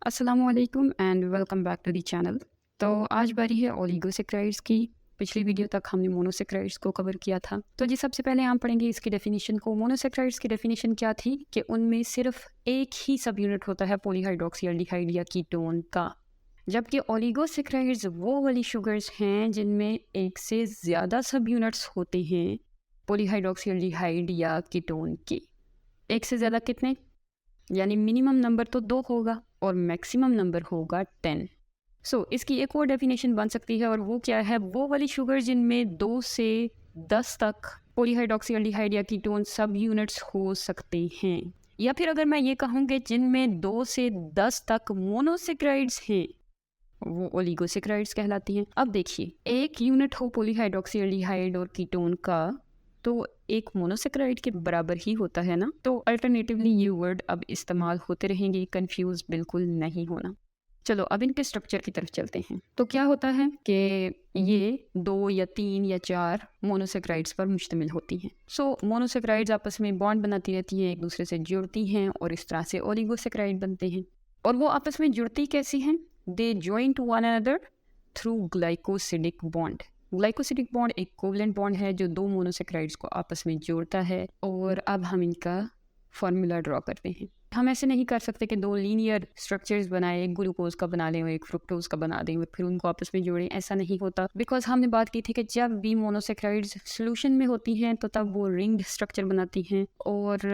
अस्सलामुअलैकुम and welcome back to the channel. तो आज बारी है ओलिगोसेक्राइड्स की। पिछली वीडियो तक हमने मोनोसेक्राइड्स को कवर किया था। तो जी सबसे पहले हम पढ़ेंगे इसकी डेफिनेशन को। मोनोसेक्राइड्स की डेफिनेशन क्या थी कि उनमें सिर्फ एक ही सब यूनिट होता है पॉलीहाइड्रोक्सी एल्डिहाइड या कीटोन का, जबकि ओलिगोसेक्राइड्स वो वाली शुगर्स हैं जिनमें एक से ज़्यादा सब यूनिट्स होते हैं पॉलीहाइड्रोक्सी एल्डिहाइड या कीटोन के। एक से ज़्यादा कितने? यानी मिनिमम नंबर तो 2 होगा और मैक्सिमम नंबर होगा 10। इसकी एक और डेफिनेशन बन सकती है और वो क्या है? वो वाली शुगर जिनमें 2 से 10 तक पॉलीहाइड्रोक्सी एल्डिहाइड या कीटोन सब यूनिट्स हो सकते हैं। या फिर अगर मैं ये कहूँ कि जिनमें 2 से 10 तक मोनोसेक्राइड्स हैं, वो ओलिगोसेक्राइड्स कहलाती हैं। अब देखिए, एक यूनिट हो पॉलीहाइड्रोक्सी एल्डिहाइड और कीटोन का तो एक मोनोसेक्राइड के बराबर ही होता है ना। तो अल्टरनेटिवली ये वर्ड अब इस्तेमाल होते रहेंगे, कंफ्यूज बिल्कुल नहीं होना। चलो अब इनके स्ट्रक्चर की तरफ चलते हैं। तो क्या होता है कि ये 2 या 3 या 4 मोनोसेक्राइड्स पर मुश्तमिल होती हैं। मोनोसेक्राइड्स आपस में बॉन्ड बनाती रहती हैं, एक दूसरे से जुड़ती हैं और इस तरह से ओलिगोसेक्राइड बनते हैं। और वो आपस में जुड़ती कैसी हैं? They join to one another through glycosidic bond. Glycosidic bond एक कोवलेंट बॉन्ड है जो 2 मोनोसेक्राइड्स को आपस में जोड़ता है। और अब हम इनका फॉर्मूला ड्रॉ करते हैं। हम ऐसे नहीं कर सकते कि 2 लीनियर स्ट्रक्चर्स बनाए, एक ग्लूकोज का बना लें और एक फ्रुक्टोज का बना दें और फिर उनको आपस में जोड़ें। ऐसा नहीं होता, बिकॉज हमने बात की थी कि जब भी मोनोसेक्राइड्स सोल्यूशन में होती हैं तो तब वो रिंग्ड स्ट्रक्चर बनाती हैं और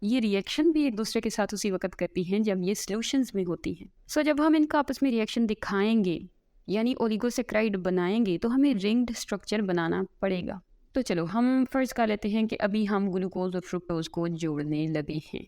ये रिएक्शन भी एक दूसरे के साथ उसी वक्त करती हैं जब ये सॉल्यूशंस में होती हैं। जब हम इनका आपस में रिएक्शन दिखाएंगे यानी ओलिगोसेक्राइड बनाएंगे तो हमें रिंग्ड स्ट्रक्चर बनाना पड़ेगा। तो चलो हम फर्ज कर लेते हैं कि अभी हम ग्लूकोज और फ्रुक्टोज को जोड़ने लगे हैं।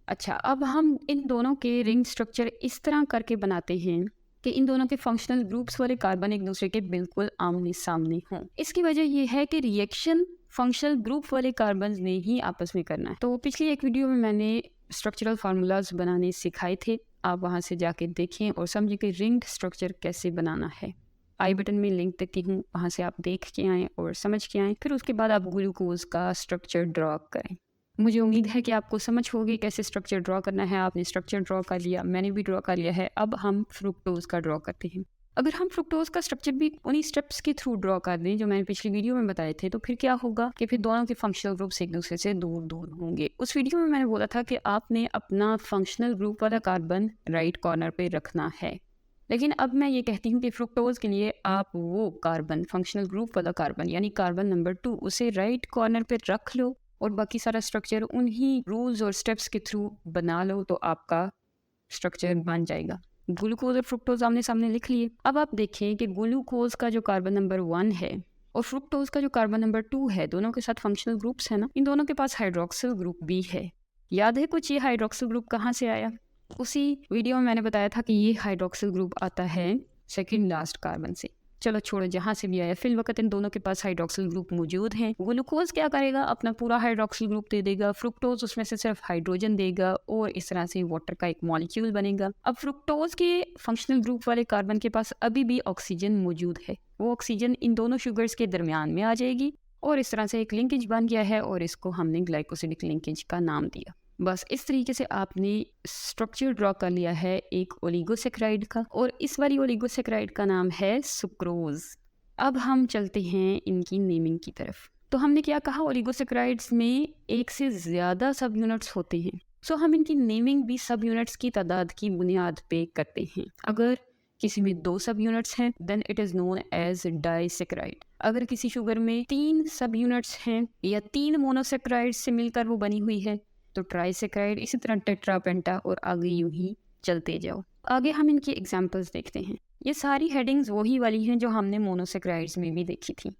अच्छा, अब हम इन दोनों के रिंग स्ट्रक्चर इस तरह करके बनाते हैं कि इन दोनों के फंक्शनल ग्रुप्स वाले कार्बन एक दूसरे के बिल्कुल आमने सामने हों। इसकी वजह यह है कि रिएक्शन फंक्शनल ग्रुप वाले कार्बन ने ही आपस में करना है। तो पिछली एक वीडियो में मैंने स्ट्रक्चरल फार्मूलाज बनाने सिखाए थे, आप वहाँ से जाके देखें और समझें कि रिंग्ड स्ट्रक्चर कैसे बनाना है। आई बटन में लिंक देती हूँ, वहाँ से आप देख के आएँ और समझ के आएँ। फिर उसके बाद आप ग्लूकोज का स्ट्रक्चर ड्रॉ करें। मुझे उम्मीद है कि आपको समझ होगी कैसे स्ट्रक्चर ड्रॉ करना है। आपने स्ट्रक्चर ड्रॉ कर लिया, मैंने भी ड्रॉ कर लिया है। अब हम फ्रुक्टोज का ड्रॉ करते हैं। अगर हम फ्रुक्टोज का स्ट्रक्चर भी उन्हीं स्टेप्स के थ्रू ड्रॉ कर दें जो मैंने पिछली वीडियो में बताए थे, तो फिर क्या होगा कि फिर दोनों के फंक्शनल ग्रुप्स एक दूसरे से दूर दूर होंगे। उस वीडियो में मैंने बोला था कि आपने अपना फंक्शनल ग्रुप वाला कार्बन राइट कॉर्नर पे रखना है, लेकिन अब मैं ये कहती हूँ कि फ्रुक्टोज के लिए आप वो कार्बन फंक्शनल ग्रुप वाला कार्बन यानी कार्बन नंबर 2 उसे राइट कॉर्नर पे रख लो और बाकी सारा स्ट्रक्चर उन्हीं रूल्स और स्टेप्स के थ्रू बना लो, तो आपका स्ट्रक्चर बन जाएगा। ग्लूकोज और फ्रुक्टोज आमने सामने लिख लिए। अब आप देखें कि ग्लूकोज का जो कार्बन नंबर 1 है और फ्रुक्टोज का जो कार्बन नंबर 2 है, दोनों के साथ फंक्शनल ग्रुप्स है ना। इन दोनों के पास हाइड्रोक्सिल ग्रुप भी है। याद है कुछ ये हाइड्रोक्सिल ग्रुप कहाँ से आया? उसी वीडियो में मैंने बताया था कि ये हाइड्रोक्सिल ग्रुप आता है सेकंड लास्ट कार्बन से। चलो छोड़ो, जहाँ से भी आया, फिल वक्त इन दोनों के पास हाइड्रोक्सिल ग्रुप मौजूद हैं। ग्लूकोज क्या करेगा? अपना पूरा हाइड्रोक्सिल ग्रुप दे देगा, फ्रुक्टोज उसमें से सिर्फ हाइड्रोजन देगा और इस तरह से वाटर का एक मॉलिक्यूल बनेगा। अब फ्रुक्टोज के फंक्शनल ग्रुप वाले कार्बन के पास अभी भी ऑक्सीजन मौजूद है। वो ऑक्सीजन इन दोनों शुगर्स के दरमियान में आ जाएगी और इस तरह से एक लिंकेज बन गया है और इसको हमने ग्लाइकोसिडिक लिंकेज का नाम दिया। बस इस तरीके से आपने स्ट्रक्चर ड्रॉ कर लिया है एक ओलिगोसेक्राइड का, और इस वाली ओलिगोसेक्राइड का नाम है सुक्रोज। अब हम चलते हैं इनकी नेमिंग की तरफ। तो हमने क्या कहा? ओलिगोसेक्राइड्स में एक से ज़्यादा सब यूनिट्स होते हैं। हम इनकी नेमिंग भी सब यूनिट्स की तादाद की बुनियाद पे करते हैं। अगर किसी में 2 सब यूनिट्स हैं then it is known as disaccharide. अगर किसी शुगर में 3 सब यूनिट्स हैं या 3 मोनोसेक्राइड से मिलकर वो बनी हुई है तो ट्राइसेक्राइड। इसी तरह टेट्रा, पेंटा और आगे यूं ही चलते जाओ। आगे हम इनकी एग्जांपल्स देखते हैं। ये सारी हेडिंग्स वही वाली हैं जो हमने मोनोसेक्राइड्स में भी देखी थी।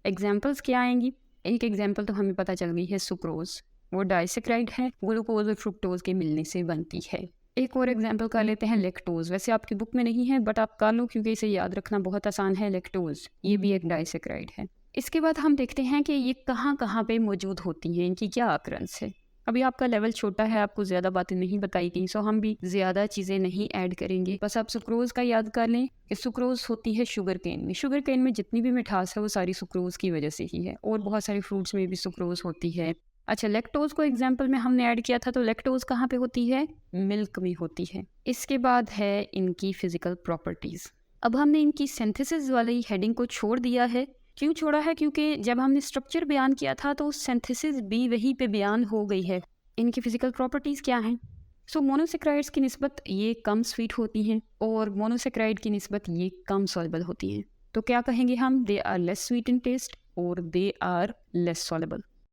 एग्जांपल्स क्या आएंगी? एक एग्जांपल तो हमें पता चल गई है, सुक्रोज, वो डाइसेक्राइड है, ग्लूकोज और फ्रुक्टोज के मिलने से बनती है। एक और एग्जाम्पल कर लेते हैं, लेक्टोज। वैसे आपकी बुक में नहीं है बट आप कर लो क्योंकि इसे याद रखना बहुत आसान है। लेक्टोज ये भी एक डाइसेक्राइड है। इसके बाद हम देखते हैं कि ये कहाँ कहाँ पे मौजूद होती हैं, इनकी क्या अकरेंस है। अभी आपका लेवल छोटा है, आपको ज़्यादा बातें नहीं बताई गई, हम भी ज़्यादा चीज़ें नहीं ऐड करेंगे। बस आप सुक्रोज का याद कर लें कि सुक्रोज होती है शुगर केन में। शुगर केन में जितनी भी मिठास है वो सारी सुक्रोज की वजह से ही है, और बहुत सारे फ्रूट्स में भी सुक्रोज होती है। अच्छा, लैक्टोज को एग्जाम्पल में हमने ऐड किया था, तो लैक्टोज कहाँ पे होती है? मिल्क में होती है। इसके बाद है इनकी फिजिकल प्रॉपर्टीज़। अब हमने इनकी सिंथेसिस वाली हेडिंग को छोड़ दिया है। क्यों छोड़ा है? क्योंकि जब हमने स्ट्रक्चर बयान किया था तो सिंथेसिस भी वहीं पे बयान हो गई है। इनकी फिजिकल प्रॉपर्टीज़ क्या हैं? सो मोनोसेक्राइड्स की निस्बत ये कम स्वीट होती हैं और मोनोसेक्राइड की निस्बत ये कम सॉल्युबल होती हैं। तो क्या कहेंगे हम? They are less sweet in taste और दे आर लेस सॉल्युबल।